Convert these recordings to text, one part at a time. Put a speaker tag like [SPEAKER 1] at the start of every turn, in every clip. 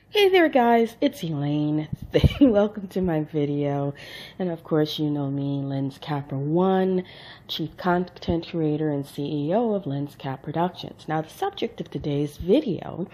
[SPEAKER 1] Hey there guys, it's Elaine. Welcome to my video. And of course you know me, Lens Capper 1, Chief Content Creator and CEO of Lens Cap Productions. Now the subject of today's video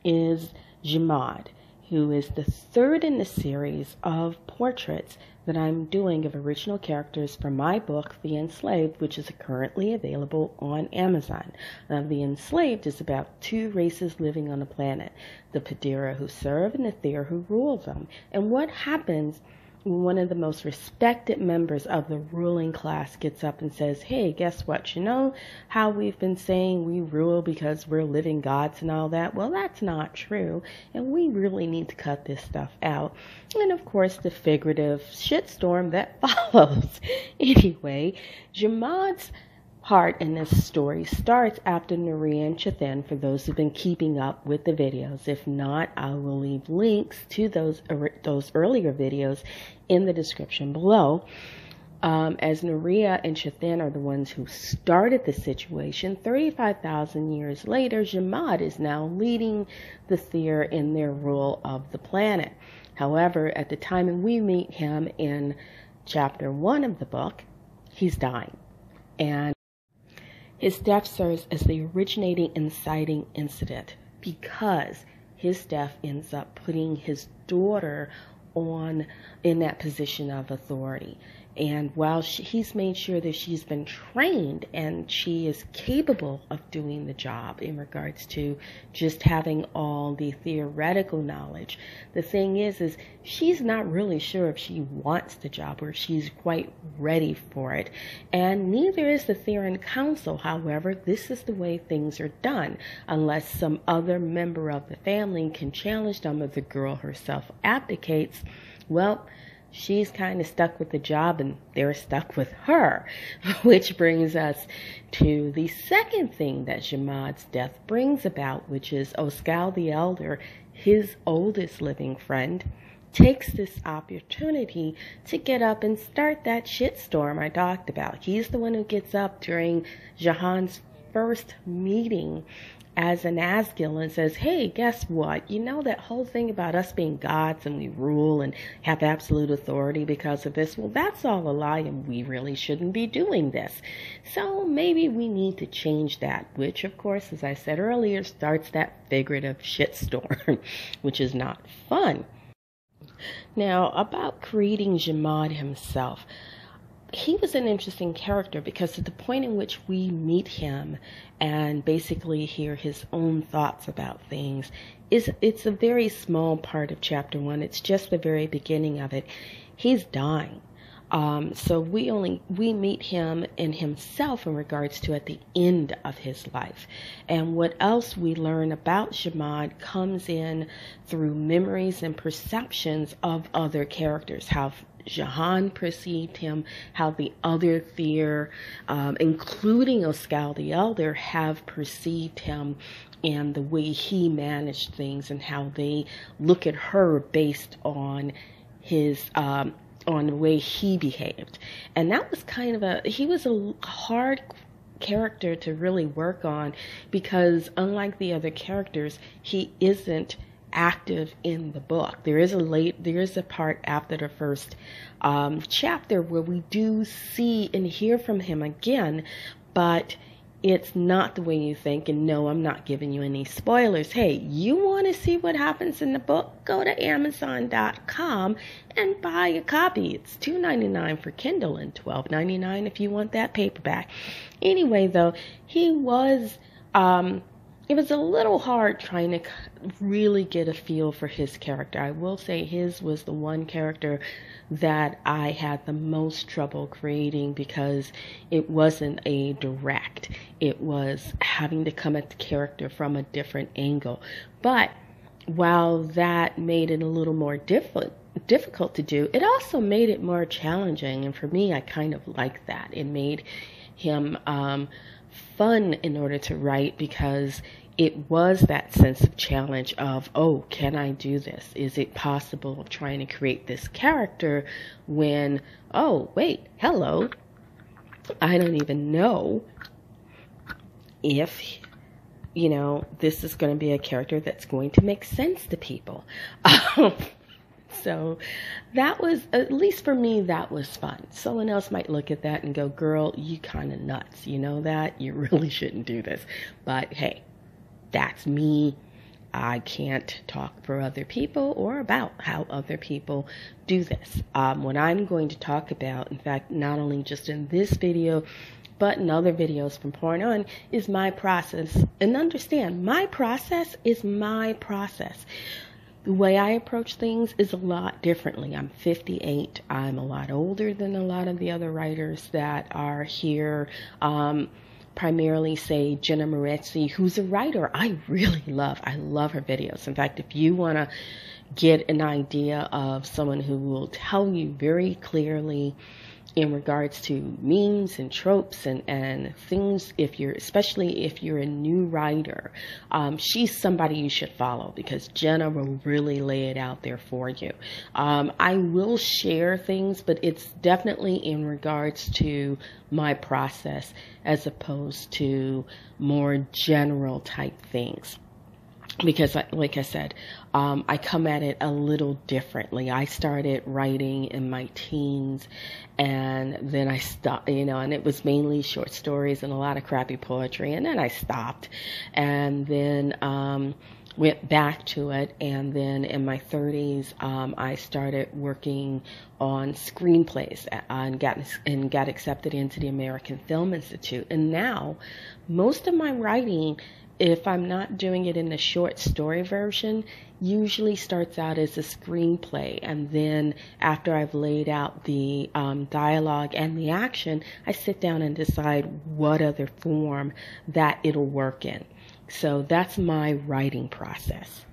[SPEAKER 1] is Jemad, who is the third in the series of portraits that I'm doing of original characters from my book, The Enslaved, which is currently available on Amazon. Now, The Enslaved is about two races living on a planet, the Padira who serve and the Thayer who rule them. And what happens when one of the most respected members of the ruling class gets up and says, hey, guess what? You know how we've been saying we rule because we're living gods and all that? Well, that's not true. And we really need to cut this stuff out. And of course, the figurative shitstorm that follows. Anyway, Jemad's part in this story starts after Nouria and Chathin, for those who've been keeping up with the videos. If not, I will leave links to those earlier videos in the description below. As Nouria and Chathin are the ones who started the situation, 35,000 years later, Jemad is now leading the Thayer in their rule of the planet. However, at the time when we meet him in chapter 1 of the book, he's dying. And his death serves as the originating inciting incident, because his death ends up putting his daughter in that position of authority. And while he's made sure that she's been trained and she is capable of doing the job in regards to just having all the theoretical knowledge, the thing is she's not really sure if she wants the job or if she's quite ready for it. And neither is the Theron Council. However, this is the way things are done. Unless some other member of the family can challenge them or the girl herself abdicates, well, she's kind of stuck with the job and they're stuck with her. Which brings us to the second thing that Jemad's death brings about, which is Oskal the Elder, his oldest living friend, takes this opportunity to get up and start that shitstorm I talked about. He's the one who gets up during Jahan's first meeting as an Asgil and says, hey, guess what? You know that whole thing about us being gods and we rule and have absolute authority because of this? Well, that's all a lie and we really shouldn't be doing this. So maybe we need to change that, which of course, as I said earlier, starts that figurative shitstorm, which is not fun. Now, about creating Jemad himself, he was an interesting character because at the point in which we meet him and basically hear his own thoughts about things, it's a very small part of chapter 1. It's just the very beginning of it. He's dying. So we meet him and himself in regards to at the end of his life. And what else we learn about Jemad comes in through memories and perceptions of other characters, how Jahan perceived him, how the other Thayer, including Oskal the Elder, have perceived him, and the way he managed things and how they look at her based on his on the way he behaved. And that was kind of he was a hard character to really work on, because unlike the other characters, he isn't active in the book. There is a part after the first chapter where we do see and hear from him again, but it's not the way you think. And no, I'm not giving you any spoilers. Hey, you want to see what happens in the book? Go to Amazon.com and buy a copy. It's $2.99 for Kindle and $12.99 if you want that paperback. Anyway, though, he was it was a little hard trying to really get a feel for his character. I will say his was the one character that I had the most trouble creating, because it wasn't a direct. It was having to come at the character from a different angle. But while that made it a little more difficult to do, it also made it more challenging. And for me, I kind of like that. It made him fun in order to write, because it was that sense of challenge of, oh, can I do this? Is it possible of trying to create this character when, oh, wait, hello, I don't even know if, you know, this is going to be a character that's going to make sense to people. So that was, at least for me, that was fun. Someone else might look at that and go, girl, you kind of nuts. You know that? You really shouldn't do this. But hey, that's me. I can't talk for other people or about how other people do this. What I'm going to talk about, in fact, not only just in this video, but in other videos from point on, is my process. And understand, my process is my process. The way I approach things is a lot differently. I'm 58. I'm a lot older than a lot of the other writers that are here. Primarily, say, Jenna Moreci, who's a writer I really love. I love her videos. In fact, if you want to get an idea of someone who will tell you very clearly in regards to memes and tropes and things, especially if you're a new writer, she's somebody you should follow, because Jenna will really lay it out there for you. I will share things, but it's definitely in regards to my process as opposed to more general type things. Because, like I said, I come at it a little differently. I started writing in my teens, and then I stopped, you know, and it was mainly short stories and a lot of crappy poetry, and then I stopped, and then went back to it, and then in my 30s, I started working on screenplays and got accepted into the American Film Institute. And now, most of my writing, if I'm not doing it in the short story version, usually starts out as a screenplay. And then after I've laid out the dialogue and the action, I sit down and decide what other form that it'll work in. So that's my writing process.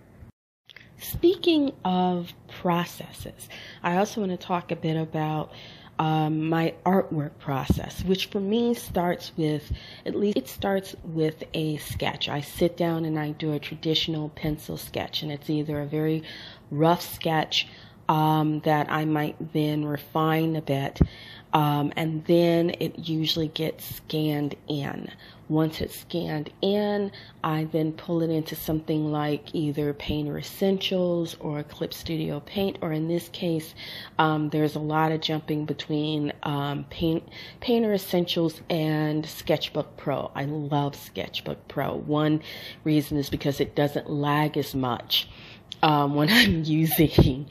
[SPEAKER 1] Speaking of processes, I also want to talk a bit about my artwork process, which for me starts with, at least it starts with a sketch. I sit down and I do a traditional pencil sketch, and it's either a very rough sketch that I might then refine a bit, and then it usually gets scanned in. Once it's scanned in, I then pull it into something like either Painter Essentials or Clip Studio Paint, or in this case, there's a lot of jumping between Painter Essentials and Sketchbook Pro. I love Sketchbook Pro. One reason is because it doesn't lag as much when I'm using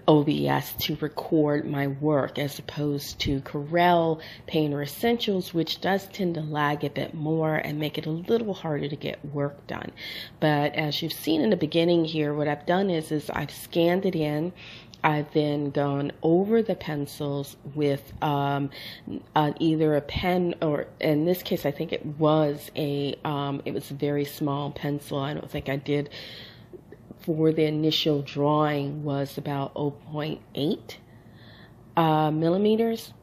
[SPEAKER 1] OBS to record my work, as opposed to Corel Painter Essentials, which does tend to lag a bit more and make it a little harder to get work done. But as you've seen in the beginning here, what I've done is I've scanned it in. I've then gone over the pencils with either a pen, or in this case, I think it was a very small pencil. I don't think I did, for the initial drawing, was about 0.8 millimeters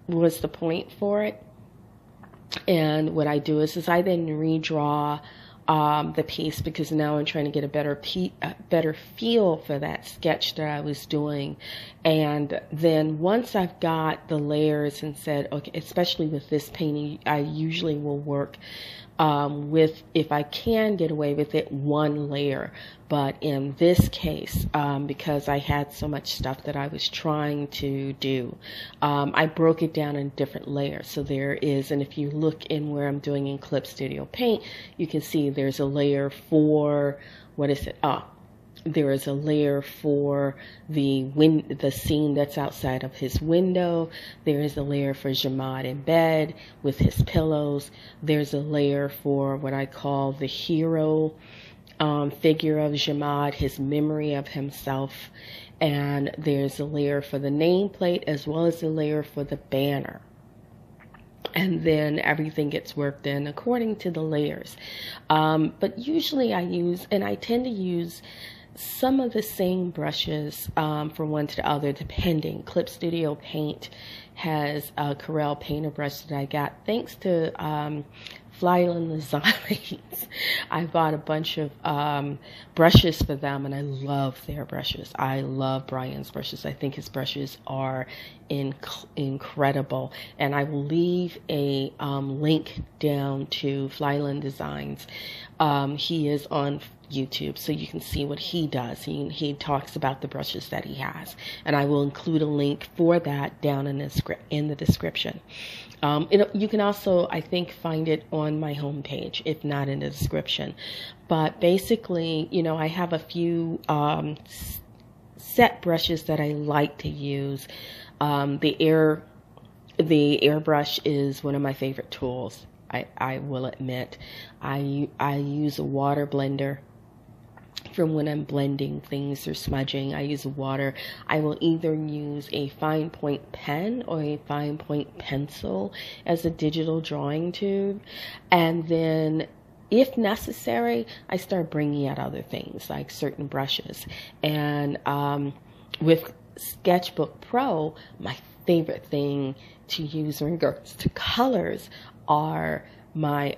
[SPEAKER 1] was the point for it. And what I do is I then redraw the piece, because now I'm trying to get a better feel for that sketch that I was doing. And then once I've got the layers and said, okay, especially with this painting, I usually will work with, if I can get away with it, one layer. But in this case, because I had so much stuff that I was trying to do, I broke it down in different layers. So there is, and if you look in where I'm doing in Clip Studio Paint, you can see there's a layer for, what is it? There is a layer for the scene that's outside of his window. There is a layer for Jamad in bed with his pillows. There's a layer for what I call the hero figure of Jamad, his memory of himself. And there's a layer for the nameplate, as well as a layer for the banner. and then everything gets worked in according to the layers. But usually I tend to use some of the same brushes from one to the other, depending. Clip Studio Paint has a Corel painter brush that I got thanks to Flyland Designs. I bought a bunch of brushes for them, and I love their brushes. I love Bryan's brushes. I think his brushes are incredible, and I will leave a link down to Flyland Designs. He is on YouTube, so you can see what he does. He talks about the brushes that he has, and I will include a link for that down in the description. You can also, I think, find it on my homepage, if not in the description. But basically, I have a few set brushes that I like to use. The airbrush is one of my favorite tools. I will admit. I use a water blender from when I'm blending things or smudging. I use water. I will either use a fine point pen or a fine point pencil as a digital drawing tube, and then if necessary, I start bringing out other things like certain brushes. And with Sketchbook Pro, my favorite thing to use in regards to colors are my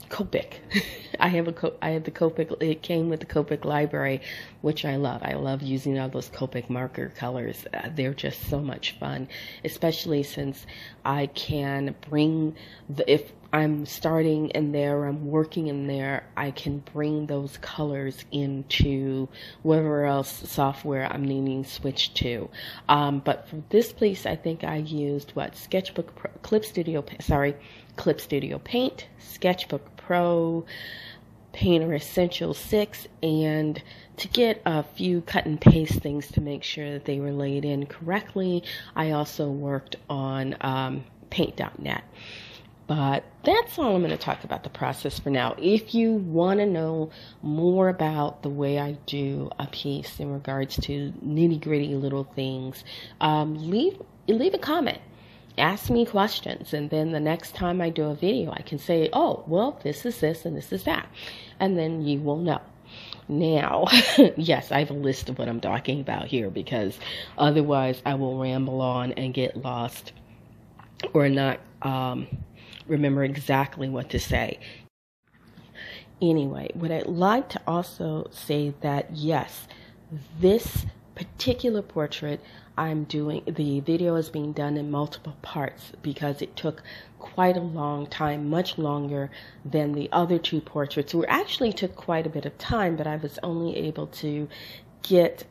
[SPEAKER 1] Copic. I have the Copic. It came with the Copic library, which I love. I love using all those Copic marker colors. They're just so much fun, especially since I can bring if I'm starting in there, I'm working in there, I can bring those colors into whatever else software I'm needing to switch to. But for this piece, I think I used Clip Studio Paint, Sketchbook Pro, Painter Essentials 6, and to get a few cut and paste things to make sure that they were laid in correctly, I also worked on Paint.net. But that's all I'm going to talk about the process for now. If you want to know more about the way I do a piece in regards to nitty-gritty little things, leave a comment. Ask me questions, and then the next time I do a video, I can say, oh, well, this is this and this is that, and then you will know. Now, yes, I have a list of what I'm talking about here, because otherwise I will ramble on and get lost or not remember exactly what to say. Anyway, what I'd like to also say that, yes, this particular portrait I'm doing, the video is being done in multiple parts because it took quite a long time, much longer than the other two portraits, which actually took quite a bit of time, but I was only able to get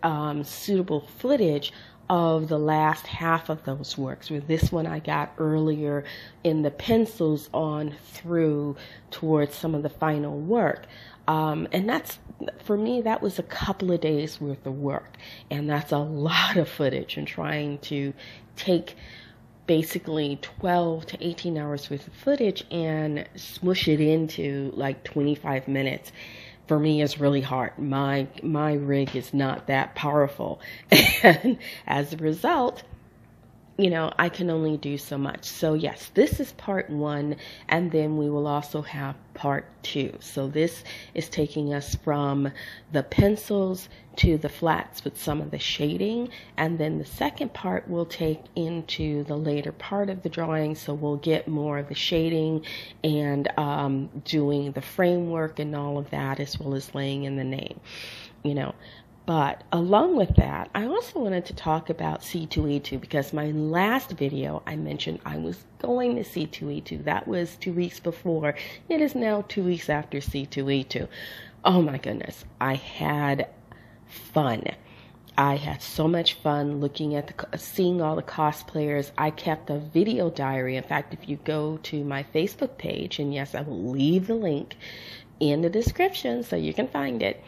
[SPEAKER 1] suitable footage of the last half of those works. With this one I got earlier in the pencils on through towards some of the final work. And that's, for me, that was a couple of days worth of work. And that's a lot of footage, and trying to take basically 12 to 18 hours worth of footage and smush it into like 25 minutes. For me, is really hard. My rig is not that powerful, and as a result, I can only do so much. So yes, this is part 1, and then we will also have part 2. So this is taking us from the pencils to the flats with some of the shading, and then the second part will take into the later part of the drawing. So we'll get more of the shading and doing the framework and all of that, as well as laying in the name, But along with that, I also wanted to talk about C2E2, because my last video I mentioned I was going to C2E2. That was 2 weeks before. It is now 2 weeks after C2E2. Oh my goodness, I had fun. I had so much fun looking at seeing all the cosplayers. I kept a video diary. In fact, if you go to my Facebook page, and yes, I will leave the link in the description so you can find it.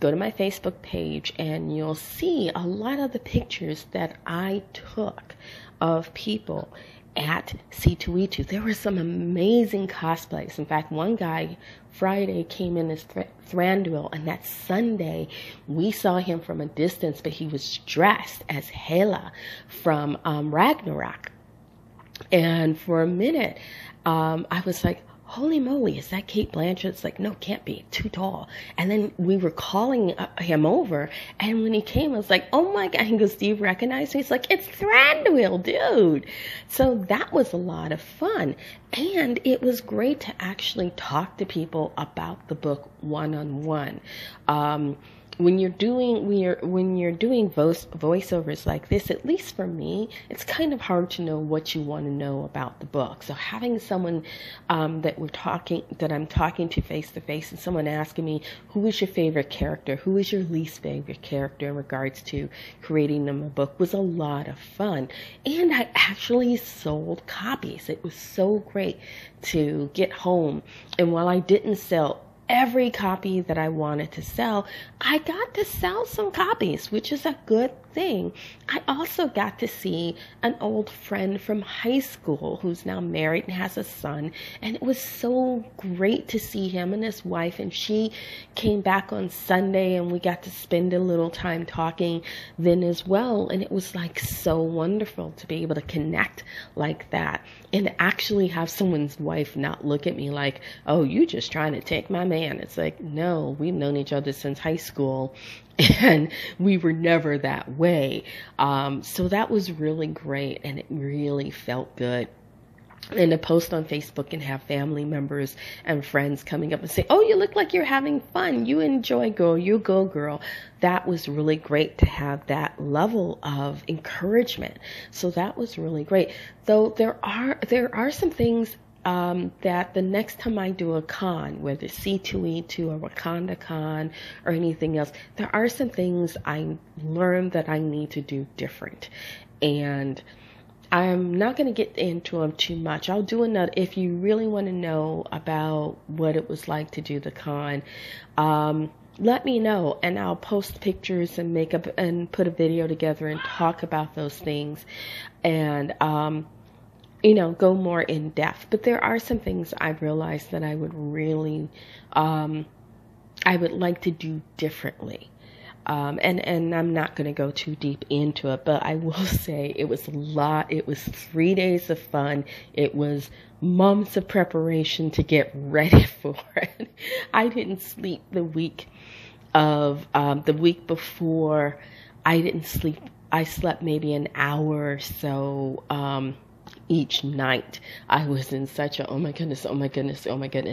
[SPEAKER 1] Go to my Facebook page and you'll see a lot of the pictures that I took of people at C2E2. There were some amazing cosplays. In fact, one guy Friday came in as Thranduil, and that Sunday we saw him from a distance, but he was dressed as Hela from Ragnarok. And for a minute, I was like, holy moly, is that Cate Blanchett? It's like, no, can't be, too tall. And then we were calling him over, and when he came, I was like, oh my God. He goes, do you recognize me? He's like, it's Thranduil, dude. So that was a lot of fun. And it was great to actually talk to people about the book one-on-one. When you're doing voiceovers like this, at least for me, it's kind of hard to know what you want to know about the book. So having someone that I'm talking to face to face, and someone asking me, who is your favorite character, who is your least favorite character in regards to creating them a book, was a lot of fun. And I actually sold copies. It was so great to get home, and while I didn't sell every copy that I wanted to sell, I got to sell some copies, which is a good thing. I also got to see an old friend from high school who's now married and has a son, and it was so great to see him and his wife, and she came back on Sunday and we got to spend a little time talking then as well, and it was like so wonderful to be able to connect like that and actually have someone's wife not look at me like, oh, you just trying to take my man. It's like, no, we've known each other since high school, and we were never that way. So that was really great, and it really felt good. And to post on Facebook and have family members and friends coming up and say, oh, you look like you're having fun. You enjoy, girl. You go, girl. That was really great to have that level of encouragement. So that was really great. Though there are some things that the next time I do a con, whether C2E2 or Wakanda Con or anything else, there are some things I learned that I need to do different. And I'm not going to get into them too much. I'll do another, if you really want to know about what it was like to do the con, let me know, and I'll post pictures and makeup and put a video together and talk about those things, and go more in depth. But there are some things I realized that I would really, I would like to do differently. And I'm not going to go too deep into it, but I will say it was a lot. It was 3 days of fun. It was months of preparation to get ready for it. I didn't sleep the week before. I didn't sleep. I slept maybe an hour or so, each night. I was in such a, oh my goodness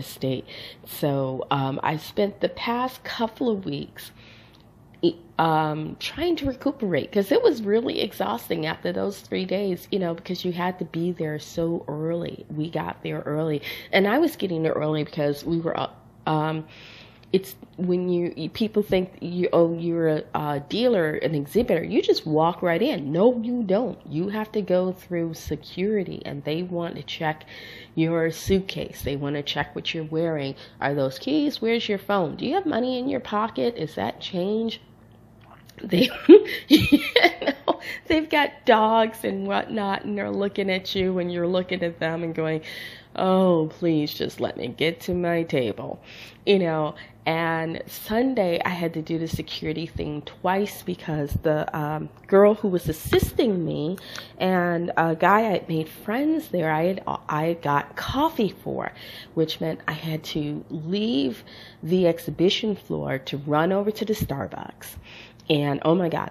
[SPEAKER 1] state. So, I spent the past couple of weeks trying to recuperate, because it was really exhausting after those 3 days, because you had to be there so early. We got there early, and I was getting there early because we were it's when people think you're a dealer, an exhibitor, you just walk right in. No, you don't. You have to go through security, and they want to check your suitcase. They want to check what you're wearing. Are those keys? Where's your phone? Do you have money in your pocket? Is that change? They've got dogs and whatnot, and they're looking at you, and you're looking at them and going, oh, please just let me get to my table, And Sunday I had to do the security thing twice, because the girl who was assisting me and a guy I had made friends there, I got coffee for, which meant I had to leave the exhibition floor to run over to the Starbucks. And oh my God,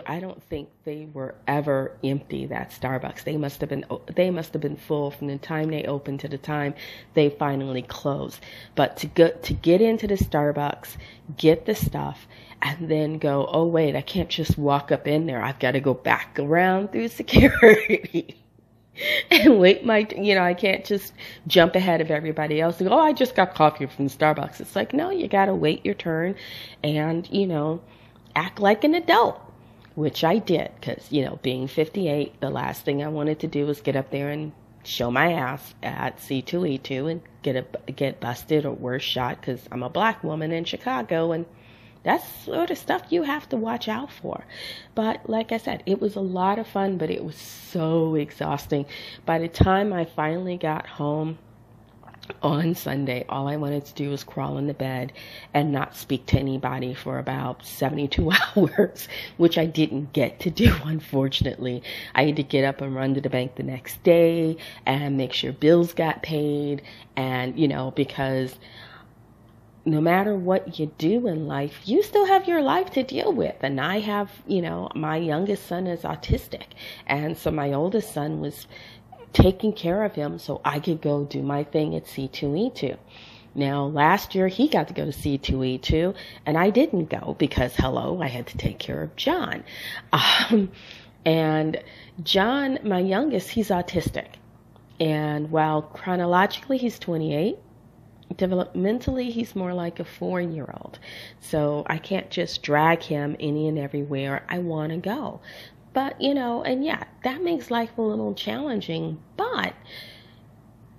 [SPEAKER 1] I don't think they were ever empty, that Starbucks. They must have been full from the time they opened to the time they finally closed. But to get into the Starbucks, get the stuff, and then go, oh wait, I can't just walk up in there. I've got to go back around through security. And wait I can't just jump ahead of everybody else and go, oh, I just got coffee from Starbucks. It's like, no, you got to wait your turn and, act like an adult, which I did, because, being 58, the last thing I wanted to do was get up there and show my ass at C2E2 and get busted or worse shot, because I'm a black woman in Chicago, and that's sort of stuff you have to watch out for. But like I said, it was a lot of fun, but it was so exhausting. By the time I finally got home, on Sunday, all I wanted to do was crawl into bed and not speak to anybody for about 72 hours, which I didn't get to do, unfortunately. I had to get up and run to the bank the next day and make sure bills got paid. And, you know, because no matter what you do in life, you still have your life to deal with. And I have, you know, my youngest son is autistic. And so my oldest son was taking care of him so I could go do my thing at C2E2. Now, last year he got to go to C2E2 and I didn't go because, hello, I had to take care of John. And John, my youngest, he's autistic. And while chronologically he's 28, developmentally he's more like a 4-year-old. So I can't just drag him any and everywhere I want to go. But, you know, and yeah, that makes life a little challenging, but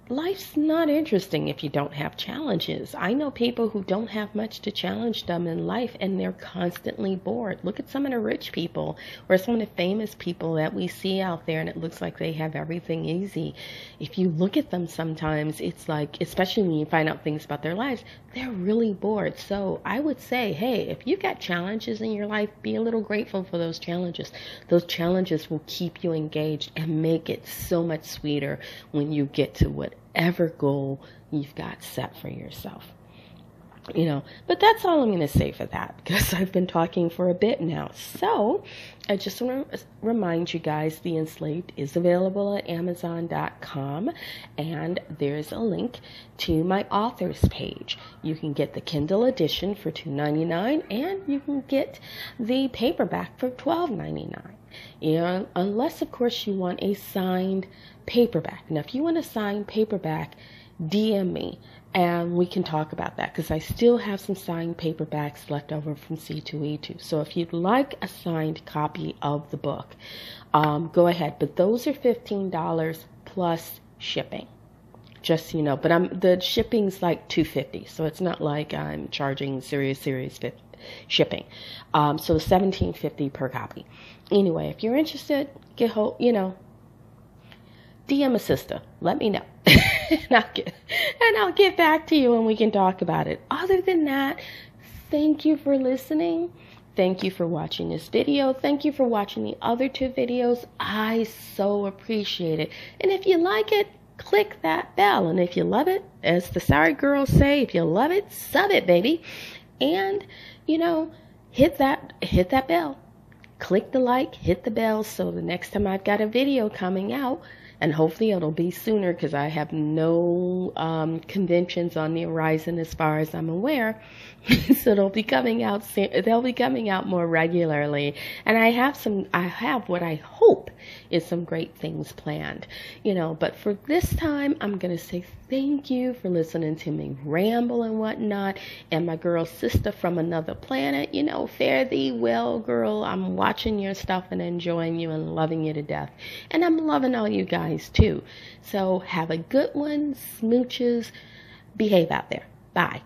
[SPEAKER 1] life's not interesting if you don't have challenges. I know people who don't have much to challenge them in life and they're constantly bored. Look at some of the rich people or some of the famous people that we see out there and it looks like they have everything easy. If you look at them sometimes, it's like, especially when you find out things about their lives, they're really bored. So I would say, hey, if you've got challenges in your life, be a little grateful for those challenges. Those challenges will keep you engaged and make it so much sweeter when you get to whatever goal you've got set for yourself. You know, but that's all I'm going to say for that because I've been talking for a bit now. So I just want to remind you guys, The Enslaved is available at Amazon.com and there's a link to my author's page. You can get the Kindle edition for $2.99 and you can get the paperback for $12.99. You know, unless of course you want a signed paperback. Now, if you want a signed paperback, DM me and we can talk about that because I still have some signed paperbacks left over from C2E2. So if you'd like a signed copy of the book, go ahead. But those are $15 plus shipping, just so you know. But the shipping's like $2.50, so it's not like I'm charging serious shipping. So $17.50 per copy. Anyway, if you're interested, DM a sister. Let me know. and I'll get back to you and we can talk about it. Other than that, thank you for listening. Thank you for watching this video. Thank you for watching the other 2 videos. I so appreciate it. And if you like it, click that bell. And if you love it, as the sorry girls say, if you love it, sub it, baby. And, you know, hit that bell. Click the like, hit the bell so the next time I've got a video coming out, and hopefully it'll be sooner because I have no conventions on the horizon as far as I'm aware. So they'll be coming out soon. They'll be coming out more regularly. And I have what I hope is some great things planned. You know, but for this time, I'm going to say thank you for listening to me ramble and whatnot. And my girl sister from another planet, you know, fare thee well, girl. I'm watching your stuff and enjoying you and loving you to death. And I'm loving all you guys too. So have a good one. Smooches. Behave out there. Bye.